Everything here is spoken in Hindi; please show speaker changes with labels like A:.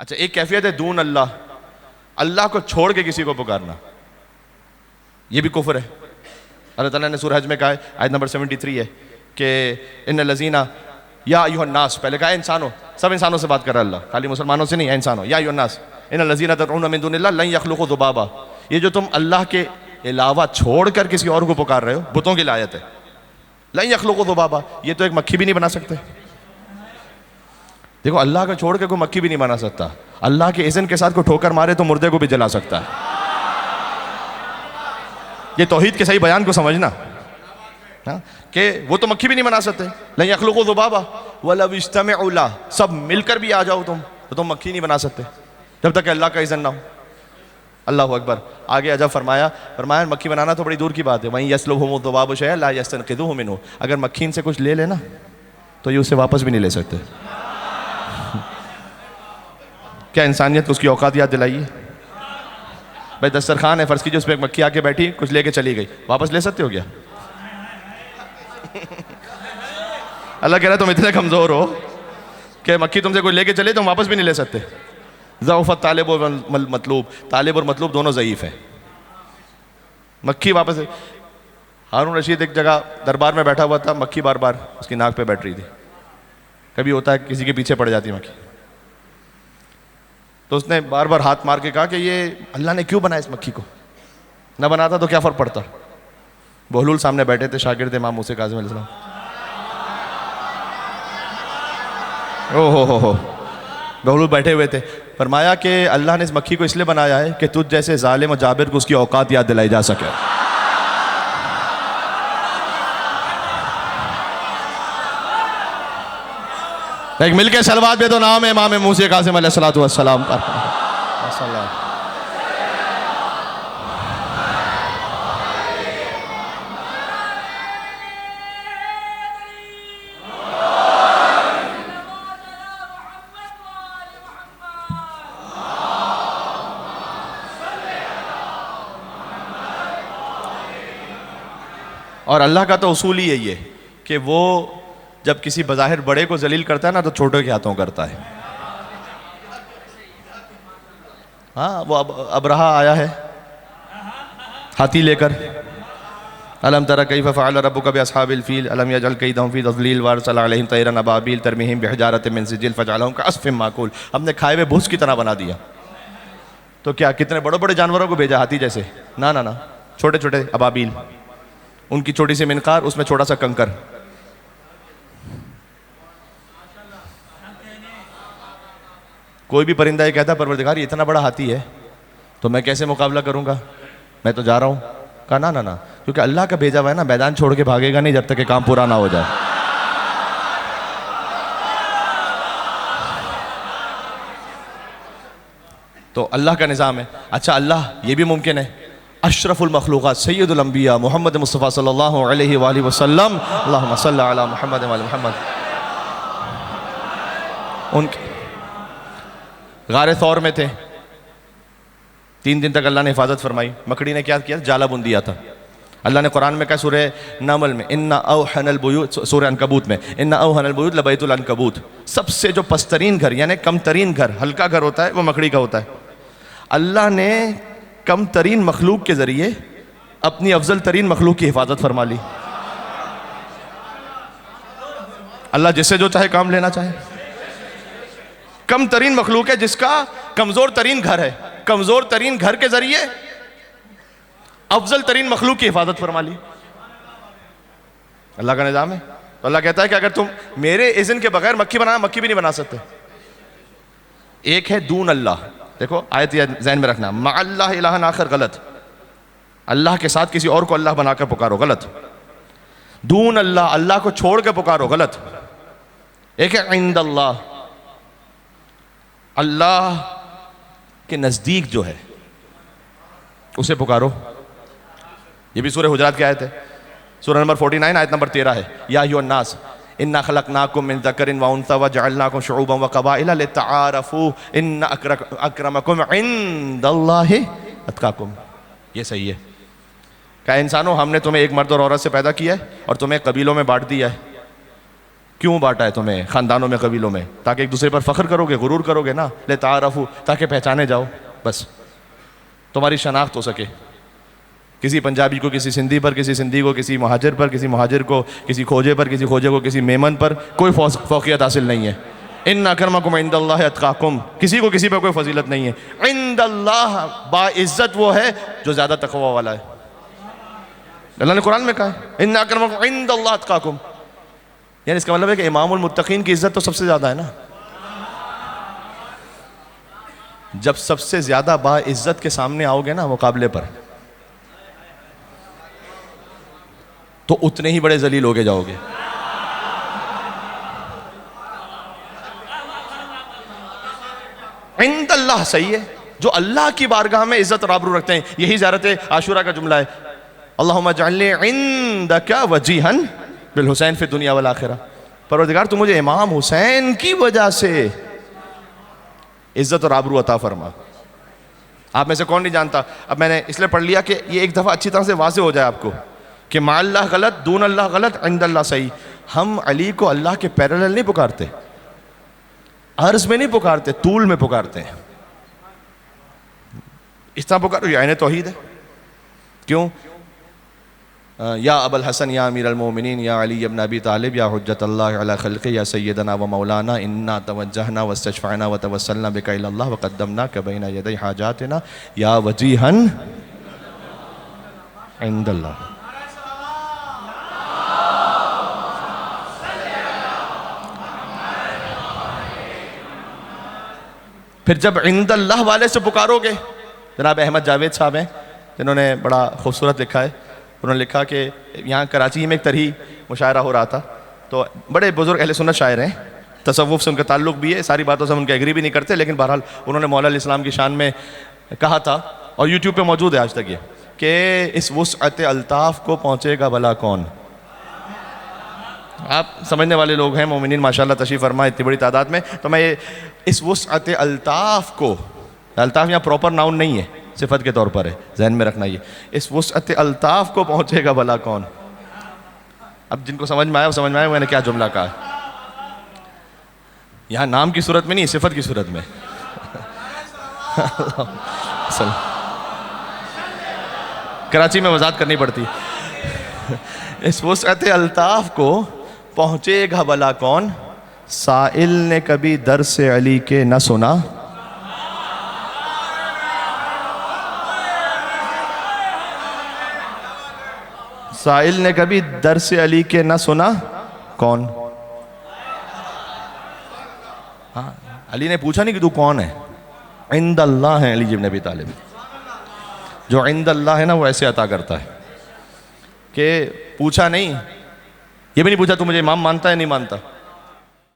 A: अच्छा, एक कैफियत है दून अल्लाह, अल्लाह को छोड़ के किसी को पुकारना, यह भी कुफ्र है। अल्लाह ताला ने सूरह हज में कहा है, आयत नंबर 73 है कि इन लजीना या अय्युहन्नास, पहले कहा इंसानों, सब इंसानों से बात कर रहा है अल्लाह, खाली मुसलमानों से नहीं है, इंसानों। या अय्युहन्नास इन लजीना तदऊन मिन दुनिल्लाह लन यख्लुकू ज़ुबाबा, ये जो तुम अल्लाह के अलावा छोड़कर किसी और को पुकार रहे हो, बुतों की लायत है। लन यख्लुकू ज़ुबाबा, ये तो एक मक्खी भी नहीं बना सकते। देखो, अल्लाह को छोड़ के कोई मक्खी भी नहीं बना सकता, अल्लाह के इज़्न के साथ कोई ठोकर मारे तो मुर्दे को भी जला सकता है। ये तौहीद के सही बयान को समझना कि वो तो मक्खी भी नहीं बना सकते। लन यख्लुकू ज़ुबाबा वलव इज्तमऊ ला, सब मिलकर भी आ जाओ तो तुम मक्खी नहीं बना सकते जब तक अल्लाह का इज़्न ना हो। अल्लाह अकबर। आगे अजब फरमाया मक्खी बनाना तो बड़ी दूर की बात है, वहीं यसलुहुमु ज़ुबाबु शैअन ला यस्तनक़िज़ुहु मिन्हु, अगर मक्खी इनसे कुछ ले लेना तो ये उससे वापस भी नहीं ले सकते। क्या इंसानियत को उसकी औकात याद दिलाइए। भाई दस्तरखान है, फर्ज कीजिए उस पर एक मक्खी आके बैठी, कुछ लेके चली गई, वापस ले सकते हो क्या? अल्लाह कह रहा है तुम इतने कमजोर हो कि मक्खी तुमसे कोई लेके चले तुम वापस भी नहीं ले सकते। ज़अफ़त तालिब और मतलूब, तालिब और मतलूब दोनों ज़ईफ़ हैं। मक्खी वापस, हारून रशीद एक जगह दरबार में बैठा हुआ था, मक्खी बार बार उसकी नाक पे बैठ रही थी। कभी होता है किसी के पीछे पड़ जाती मक्खी, तो उसने बार बार हाथ मार के कहा कि ये अल्लाह ने क्यों बनाया इस मक्खी को, न बनाता तो क्या फ़र्क पड़ता। बहलूल सामने बैठे थे, शागिर्द इमाम मूसा काज़िम अलैहिस्सलाम। हो बहलूल बैठे हुए थे, फरमाया कि अल्लाह ने इस मक्खी को इसलिए बनाया है कि तुझ जैसे जालिम और जाबिर को उसकी औकात याद दिलाई जा सके। एक मिलके सलवात दे दो नाम है इमाम मूसा काज़िम अलैहिस्सलातु वस्सलाम पर। और अल्लाह का तो उसूल ही यही है कि वो जब किसी बज़ाहिर बड़े को जलील करता है ना तो छोटे के हाथों करता है। हाँ, वो अबरहा आया है हाथी लेकर, अलम तरा कैफ़ फ़अल रब्बुका बिअस्हाबिल फ़ील अलम यजअल कैदहुम फ़ी तज़लील व अरसला अलैहिम तैरन अबाबील तरमीहिम बिहिजारतिम मिन सिज्जिल फजअलहुम कअस्फ़िम माकूल, हमने खाए हुए भूस की तरह बना दिया। तो क्या कितने बड़े बड़े जानवरों को भेजा हाथी जैसे? ना, छोटे छोटे अबाबील, उनकी छोटी सी मिनकार, उसमें छोटा सा कंकर। कोई भी परिंदा ये कहता परवरदिगार ये इतना बड़ा हाथी है तो मैं कैसे मुकाबला करूंगा, मैं तो जा रहा हूं। कहा ना, क्योंकि अल्लाह का भेजा हुआ है ना, मैदान छोड़ के भागेगा नहीं जब तक कि काम पूरा ना हो जाए। तो अल्लाह का निज़ाम है। अच्छा, अल्लाह ये भी मुमकिन है अशरफुल मखलूक़ात सय्यदुल अंबिया मोहम्मद मुस्तफ़ा सल्लल्लाहु अलैहि वसल्लम अल्लाहुम्मा सल्लि अला मुहम्मद व अला मुहम्मद, उनके गारे तौर में थे, 3 दिन तक अल्लाह ने हिफाजत फरमाई। मकड़ी ने क्या किया? जाला बुन दिया था। अल्लाह ने कुरान में कहा सूरह नमल में इन्ना औहनल बुयूत, सूरह अनकबूत में इन्ना औहनल बुयूत लबैतुल अनकबूत, सबसे जो पस्तरीन घर यानी कम तरीन घर, हल्का घर होता है वो मकड़ी का होता है। अल्लाह ने कम तरीन मखलूक के जरिए अपनी अफजल तरीन मखलूक की हिफाजत फरमा ली। अल्लाह जिससे जो चाहे काम लेना चाहे। कम तरीन मखलूक है जिसका कमजोर तरीन घर है, कमजोर तरीन घर के जरिए अफजल तरीन मखलूक की हिफाजत फरमा ली। अल्लाह का निजाम है। तो अल्लाह कहता है कि अगर तुम मेरे इज़्न के बगैर मक्खी बनाना, मक्खी भी नहीं बना सकते। एक है दून अल्लाह, देखो आयत ज़हन में रखना, मा अल्लाह इलाहन आखर, गलत। अल्लाह के साथ किसी और को अल्लाह बनाकर पुकारो, गलत। दून अल्लाह, अल्लाह को छोड़ के पुकारो, गलत। एक है इंद अल्लाह, अल्लाह के नज़दीक जो है उसे पुकारो। ये भी सूरह हुजरात की आयत है, सूरह नंबर 49 आयत नंबर 13 है। या अय्युहन्नास इन्ना खलक़नाकुम मिन ज़करिन व उन्सा व जअलनाकुम शुऊबन व क़बाइला लितआरफ़ू इन्ना अक्रमकुम इंदल्लाहि अत्क़ाकुम। ये सही है। क्या इंसानों, हमने तुम्हें एक मर्द और औरत से पैदा किया है और तुम्हें कबीलों में बांट दिया है। क्यों बांटा है तुम्हें ख़ानदानों में, कबीलों में? ताकि एक दूसरे पर फ़ख्र करोगे, गुरूर करोगे ना, ले तारफ़ू, ताकि पहचाने जाओ, बस तुम्हारी शनाख्त हो सके। किसी पंजाबी को किसी सिंधी पर, किसी सिंधी को किसी महाजिर पर, किसी महाजिर को किसी खोजे पर, किसी खोजे को किसी मेमन पर कोई फ़ौक़ियत हासिल नहीं है। इन्ना अक्रमकुम इंदल्लाहि अत्क़ाकुम, किसी को किसी पर कोई फजीलत नहीं है। इंदल्लाह, बाइज़्ज़त वो है जो ज़्यादा तक़वा वाला है। अल्लाह ने कुरान में कहा है इन्ना अक्रमकुम इंदल्लाहि अत्क़ाकुम, यानी इसका मतलब है कि इमामुल मुत्तक़ीन की इज़्ज़त तो सबसे ज़्यादा है ना। जब सबसे ज़्यादा बाइज़्ज़त के सामने आओगे ना मुकाबले पर, तो उतने ही बड़े जलील होके जाओगे। इंदल्लाह सही है, जो अल्लाह की बारगाह में इज्जत और आबरू रखते हैं। यही ज़ियारत आशूरा का जुमला है, अल्लाहुम्मा जअल्नी इंदका वजीहन बिल हुसैन फिद दुनिया वल आखिरा। परवरदिगार तू मुझे इमाम हुसैन की वजह से इज्जत और आबरू अता फरमा। आप में से कौन नहीं जानता, अब मैंने इसलिए पढ़ लिया कि ये एक दफ़ा अच्छी तरह से वाज़ेह हो जाए आपको कि मा अल्लाह गलत, दून अल्लाह गलत, इंदल्लाह सही। हम अली को अल्लाह के पैरेलल नहीं पुकारते, अर्ज में नहीं पुकारते, तूल में पुकारते हैं। इस तरह पुकारो, ये आईने तौहीद है। क्यों? या अबुल हसन, या अमीर अल-मोमिनीन, या अली इब्न अबी तालिब, या हुज्जतल्लाह अला खल्क़ि, या सय्यदना व मौलाना, इन्ना तवज्जहना वस्तशफ़अना व तवस्सलना बिका इलल्लाह व क़द्दमनाका बैना यदै हाजातिना या वजीहन इंदल्लाह। फिर जब इंदल्लाह वाले से पुकारोगे, जनाब अहमद जावेद साहब हैं जिन्होंने बड़ा खूबसूरत लिखा है, उन्होंने लिखा कि यहाँ कराची में एक तरही मुशायरा हो रहा था, तो बड़े बुजुर्ग अहले सुन्नत शायर हैं, तसव्वुफ़ से उनका ताल्लुक़ भी है, सारी बातों से हम उनके एग्री भी नहीं करते, लेकिन बहरहाल उन्होंने मौला इस्लाम की शान में कहा था, और यूट्यूब पे मौजूद है आज तक ये, कि इस वुसअत अल्ताफ़ को पहुँचेगा भला कौन। आप समझने वाले लोग हैं, मोमिनीन माशाल्लाह तशरीफ़ फरमा इतनी बड़ी तादाद में, तो मैं ये इस वुसअत अल्ताफ़ को, अल्ताफ़ यहाँ प्रॉपर नाउन नहीं है, सिफत के तौर पर है, जहन में रखना ये, इस वुसअत अल्ताफ़ को पहुँचेगा भला कौन। अब जिनको समझ में आया वो समझ में आया मैंने क्या जुमला कहा। यहाँ नाम की सूरत में नहीं, सिफत की सूरत में। कराची में वजाहत करनी पड़ती। इस वुसअत अल्ताफ़ को पहुँचेगा भला कौन, साइल ने कभी दर से अली के न सुना, साइल ने कभी दर से अली के न सुना कौन। हाँ, अली ने पूछा नहीं कि तू कौन है, इंदल्लाह है अली इब्न अबी तालिब। जो इंदल्लाह है ना वो ऐसे अता करता है कि पूछा नहीं, ये भी नहीं पूछा तू मुझे इमाम मानता है नहीं मानता,